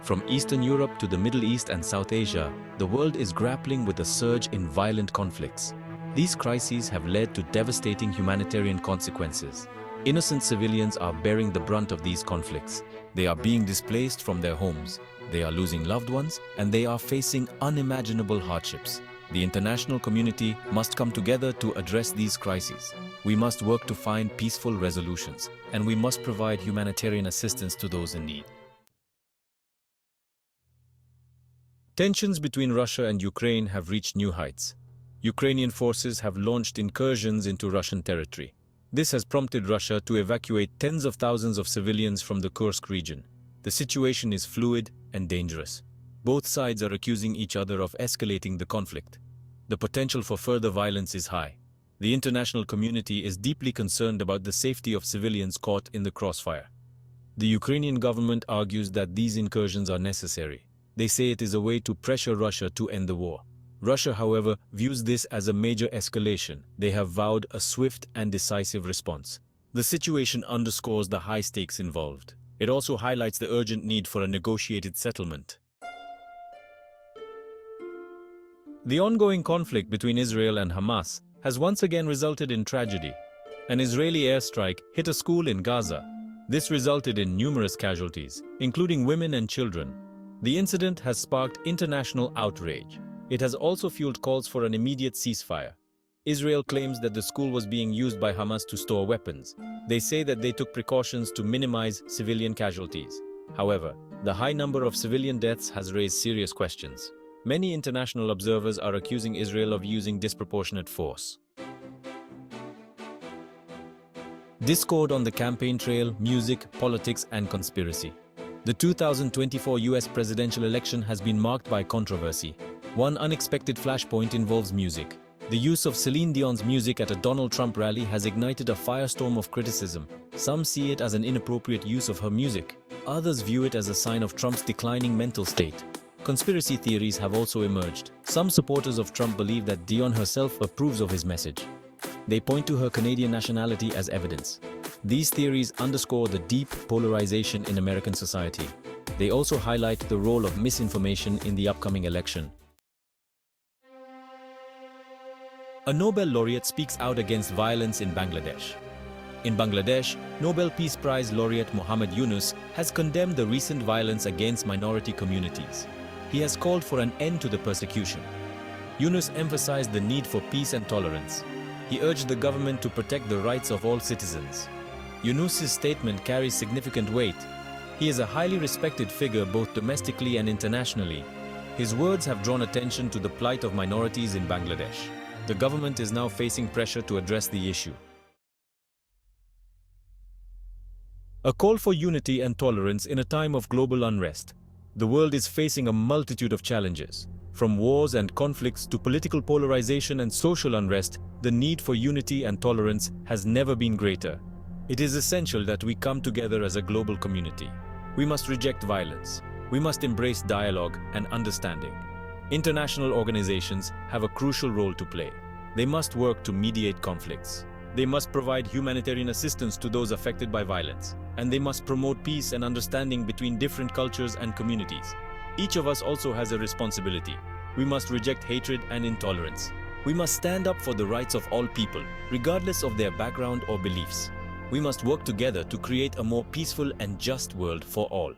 From Eastern Europe to the Middle East and South Asia, the world is grappling with a surge in violent conflicts. These crises have led to devastating humanitarian consequences. Innocent civilians are bearing the brunt of these conflicts. They are being displaced from their homes, they are losing loved ones, and they are facing unimaginable hardships. The international community must come together to address these crises. We must work to find peaceful resolutions, and we must provide humanitarian assistance to those in need. Tensions between Russia and Ukraine have reached new heights. Ukrainian forces have launched incursions into Russian territory. This has prompted Russia to evacuate tens of thousands of civilians from the Kursk region. The situation is fluid and dangerous. Both sides are accusing each other of escalating the conflict. The potential for further violence is high. The international community is deeply concerned about the safety of civilians caught in the crossfire. The Ukrainian government argues that these incursions are necessary. They say it is a way to pressure Russia to end the war. Russia, however, views this as a major escalation. They have vowed a swift and decisive response. The situation underscores the high stakes involved. It also highlights the urgent need for a negotiated settlement. The ongoing conflict between Israel and Hamas has once again resulted in tragedy. An Israeli airstrike hit a school in Gaza. This resulted in numerous casualties, including women and children. The incident has sparked international outrage. It has also fueled calls for an immediate ceasefire. Israel claims that the school was being used by Hamas to store weapons. They say that they took precautions to minimize civilian casualties. However, the high number of civilian deaths has raised serious questions. Many international observers are accusing Israel of using disproportionate force. Discord on the campaign trail, music, politics, and conspiracy. The 2024 US presidential election has been marked by controversy. One unexpected flashpoint involves music. The use of Celine Dion's music at a Donald Trump rally has ignited a firestorm of criticism. Some see it as an inappropriate use of her music. Others view it as a sign of Trump's declining mental state. Conspiracy theories have also emerged. Some supporters of Trump believe that Dion herself approves of his message. They point to her Canadian nationality as evidence. These theories underscore the deep polarization in American society. They also highlight the role of misinformation in the upcoming election. A Nobel laureate speaks out against violence in Bangladesh. In Bangladesh, Nobel Peace Prize laureate Muhammad Yunus has condemned the recent violence against minority communities. He has called for an end to the persecution. Yunus emphasized the need for peace and tolerance. He urged the government to protect the rights of all citizens. Yunus's statement carries significant weight. He is a highly respected figure both domestically and internationally. His words have drawn attention to the plight of minorities in Bangladesh. The government is now facing pressure to address the issue. A call for unity and tolerance in a time of global unrest. The world is facing a multitude of challenges. From wars and conflicts to political polarization and social unrest, the need for unity and tolerance has never been greater. It is essential that we come together as a global community. We must reject violence. We must embrace dialogue and understanding. International organizations have a crucial role to play. They must work to mediate conflicts. They must provide humanitarian assistance to those affected by violence. And they must promote peace and understanding between different cultures and communities. Each of us also has a responsibility. We must reject hatred and intolerance. We must stand up for the rights of all people, regardless of their background or beliefs. We must work together to create a more peaceful and just world for all.